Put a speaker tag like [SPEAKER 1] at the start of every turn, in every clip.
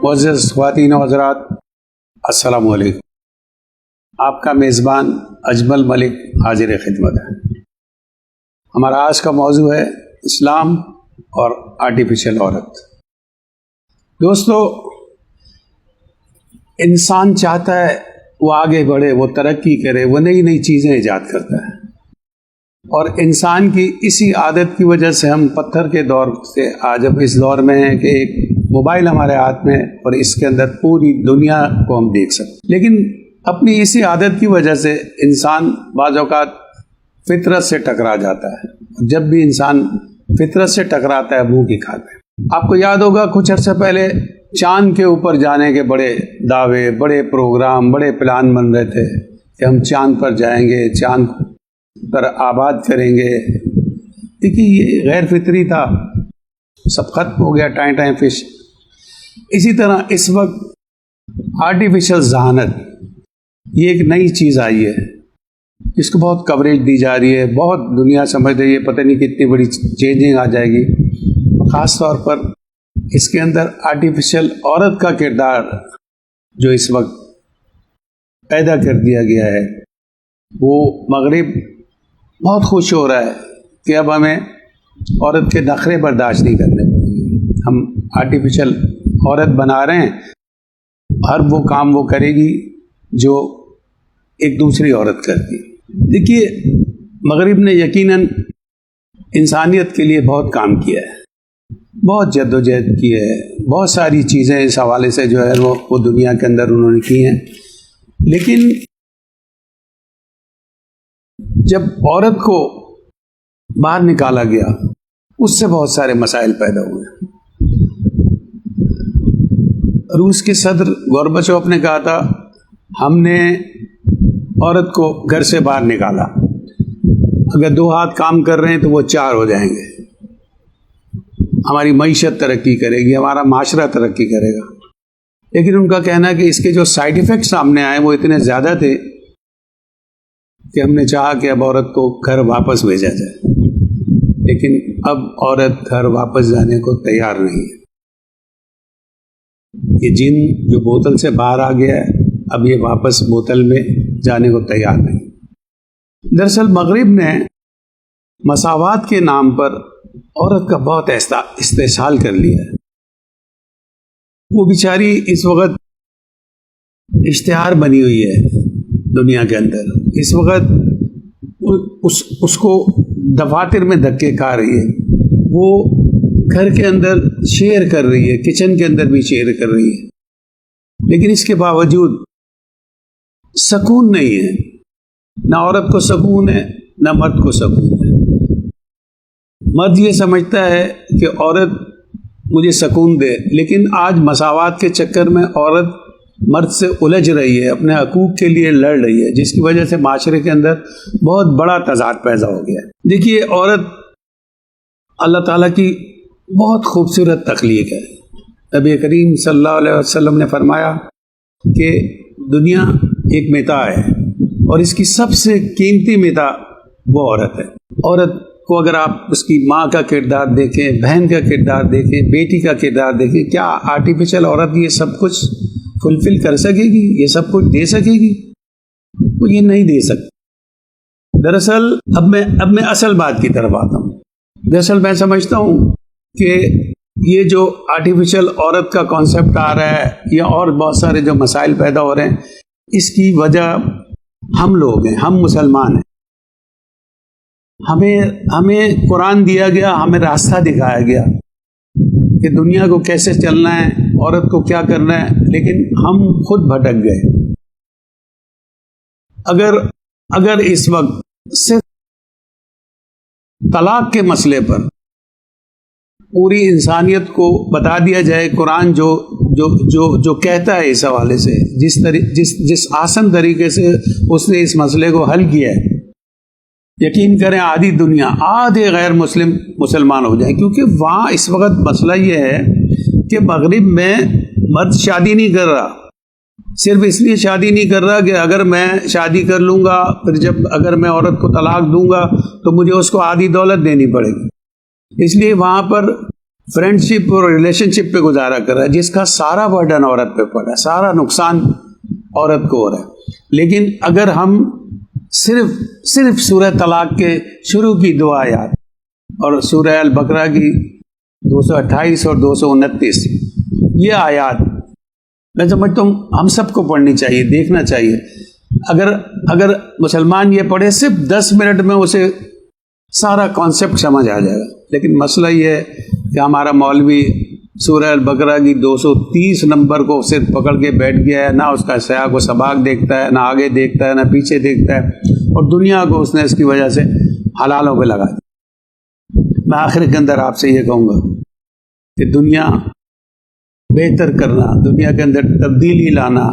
[SPEAKER 1] معزز خواتین و حضرات، السلام علیکم۔ آپ کا میزبان اجمل ملک حاضر خدمت ہے۔ ہمارا آج کا موضوع ہے اسلام اور آرٹیفیشل عورت۔ دوستو، انسان چاہتا ہے وہ آگے بڑھے، وہ ترقی کرے، وہ نئی نئی چیزیں ایجاد کرتا ہے، اور انسان کی اسی عادت کی وجہ سے ہم پتھر کے دور سے آج اب اس دور میں ہیں کہ ایک موبائل ہمارے ہاتھ میں اور اس کے اندر پوری دنیا کو ہم دیکھ سکتے۔ لیکن اپنی اسی عادت کی وجہ سے انسان بعض اوقات فطرت سے ٹکرا جاتا ہے۔ جب بھی انسان فطرت سے ٹکراتا ہے منہ کی کھاتا ہے۔ آپ کو یاد ہوگا کچھ عرصہ پہلے چاند کے اوپر جانے کے بڑے دعوے، بڑے پروگرام، بڑے پلان بن رہے تھے کہ ہم چاند پر جائیں گے، چاند پر آباد کریں گے۔ دیکھیے یہ غیر فطری تھا، سب ختم ہو گیا، ٹائم فش۔ اسی طرح اس وقت آرٹیفیشل ذہانت یہ ایک نئی چیز آئی ہے، اس کو بہت کوریج دی جا رہی ہے، بہت دنیا سمجھ رہی ہے پتہ نہیں کتنی بڑی چینجنگ آ جائے گی۔ خاص طور پر اس کے اندر آرٹیفیشل عورت کا کردار جو اس وقت پیدا کر دیا گیا ہے، وہ مغرب بہت خوش ہو رہا ہے کہ اب ہمیں عورت کے نخرے برداشت نہیں کرنے پڑیں گے۔ ہم آرٹیفیشل عورت بنا رہے ہیں، ہر وہ کام وہ کرے گی جو ایک دوسری عورت کرتی ہے۔ دیکھیے مغرب نے یقیناً انسانیت کے لیے بہت کام کیا ہے، بہت جد و جہد کی ہے، بہت ساری چیزیں اس حوالے سے جو ہے وہ دنیا کے اندر انہوں نے کی ہیں۔ لیکن جب عورت کو باہر نکالا گیا اس سے بہت سارے مسائل پیدا ہوئے۔ روس کے صدر گورباچوف نے کہا تھا ہم نے عورت کو گھر سے باہر نکالا، اگر 2 ہاتھ کام کر رہے ہیں تو وہ 4 ہو جائیں گے، ہماری معیشت ترقی کرے گی، ہمارا معاشرہ ترقی کرے گا۔ لیکن ان کا کہنا ہے کہ اس کے جو سائیڈ ایفیکٹ سامنے آئے وہ اتنے زیادہ تھے کہ ہم نے چاہا کہ اب عورت کو گھر واپس بھیجا جائے، لیکن اب عورت گھر واپس جانے کو تیار نہیں ہے۔ یہ جن جو بوتل سے باہر آ گیا ہے اب یہ واپس بوتل میں جانے کو تیار نہیں۔ دراصل مغرب نے مساوات کے نام پر عورت کا بہت استحصال کر لیا ہے۔ وہ بیچاری اس وقت اشتہار بنی ہوئی ہے دنیا کے اندر، اس وقت اس کو دفاتر میں دھکے کھا رہی ہے، وہ گھر کے اندر شیئر کر رہی ہے، کچن کے اندر بھی شیئر کر رہی ہے، لیکن اس کے باوجود سکون نہیں ہے۔ نہ عورت کو سکون ہے نہ مرد کو سکون ہے۔ مرد یہ سمجھتا ہے کہ عورت مجھے سکون دے، لیکن آج مساوات کے چکر میں عورت مرد سے الجھ رہی ہے، اپنے حقوق کے لیے لڑ رہی ہے، جس کی وجہ سے معاشرے کے اندر بہت بڑا تضاد پیدا ہو گیا ہے۔ دیکھیے عورت اللہ تعالیٰ کی بہت خوبصورت تخلیق ہے۔ نبی کریم صلی اللہ علیہ وسلم نے فرمایا کہ دنیا ایک متاع ہے اور اس کی سب سے قیمتی متاع وہ عورت ہے۔ عورت کو اگر آپ اس کی ماں کا کردار دیکھیں، بہن کا کردار دیکھیں، بیٹی کا کردار دیکھیں، کیا آرٹیفیشل عورت یہ سب کچھ فلفل کر سکے گی؟ یہ سب کچھ دے سکے گی؟ وہ یہ نہیں دے سکتی۔ دراصل اب میں اصل بات کی طرف آتا ہوں۔ دراصل میں سمجھتا ہوں کہ یہ جو آرٹیفیشل عورت کا کانسیپٹ آ رہا ہے یا اور بہت سارے جو مسائل پیدا ہو رہے ہیں، اس کی وجہ ہم لوگ ہیں، ہم مسلمان ہیں۔ ہمیں قرآن دیا گیا، ہمیں راستہ دکھایا گیا کہ دنیا کو کیسے چلنا ہے، عورت کو کیا کرنا ہے، لیکن ہم خود بھٹک گئے۔ اگر اس وقت صرف طلاق کے مسئلے پر پوری انسانیت کو بتا دیا جائے، قرآن جو کہتا ہے اس حوالے سے، جس آسان طریقے سے اس نے اس مسئلے کو حل کیا ہے، یقین کریں آدھی دنیا، آدھے غیر مسلمان ہو جائیں۔ کیونکہ وہاں اس وقت مسئلہ یہ ہے کہ مغرب میں مرد شادی نہیں کر رہا، صرف اس لیے شادی نہیں کر رہا کہ اگر میں شادی کر لوں گا، پھر اگر میں عورت کو طلاق دوں گا تو مجھے اس کو آدھی دولت دینی پڑے گی، اس لیے وہاں پر فرینڈ شپ اور ریلیشن شپ پہ گزارا کر رہا ہے، جس کا سارا برڈن عورت پہ پڑا ہے، سارا نقصان عورت کو ہو رہا ہے. لیکن اگر ہم صرف سورہ طلاق کے شروع کی 2 آیات اور سورہ البقرہ کی 228 اور 229 یہ آیات میں سمجھتا ہوں ہم سب کو پڑھنی چاہیے، دیکھنا چاہیے. اگر مسلمان یہ پڑھے صرف 10 منٹ میں اسے سارا کانسیپٹ سمجھ آ جائے گا. لیکن مسئلہ یہ ہے کہ ہمارا مولوی سورہ البقرہ کی 230 نمبر کو صرف پکڑ کے بیٹھ گیا ہے، نہ اس کا سیاق و سباق دیکھتا ہے، نہ آگے دیکھتا ہے، نہ پیچھے دیکھتا ہے، اور دنیا کو اس نے اس کی وجہ سے حلالوں پہ لگا دیا. میں آخر کے اندر آپ سے یہ کہوں گا کہ دنیا بہتر کرنا، دنیا کے اندر تبدیلی لانا،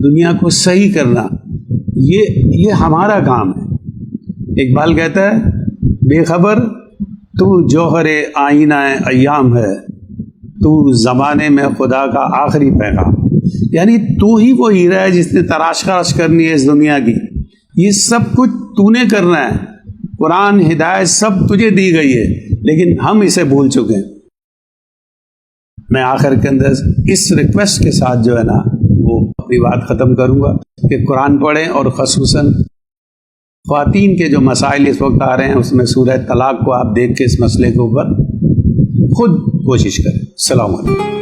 [SPEAKER 1] دنیا کو صحیح کرنا، یہ ہمارا کام ہے. اقبال کہتا ہے بے خبر تو جوہر آئینہ ایام ہے، تو زمانے میں خدا کا آخری پیغام. یعنی تو ہی وہ ہیرا ہے جس نے تراش خراش کرنی ہے اس دنیا کی. یہ سب کچھ تو نے کرنا ہے، قرآن ہدایت سب تجھے دی گئی ہے، لیکن ہم اسے بھول چکے ہیں. میں آخر کے اندر اس ریکویسٹ کے ساتھ جو ہے نا وہ اپنی بات ختم کروں گا کہ قرآن پڑھیں، اور خصوصاً خواتین کے جو مسائل اس وقت آ رہے ہیں اس میں سورہ طلاق کو آپ دیکھ کے اس مسئلے کے اوپر خود کوشش کریں. السلام علیکم.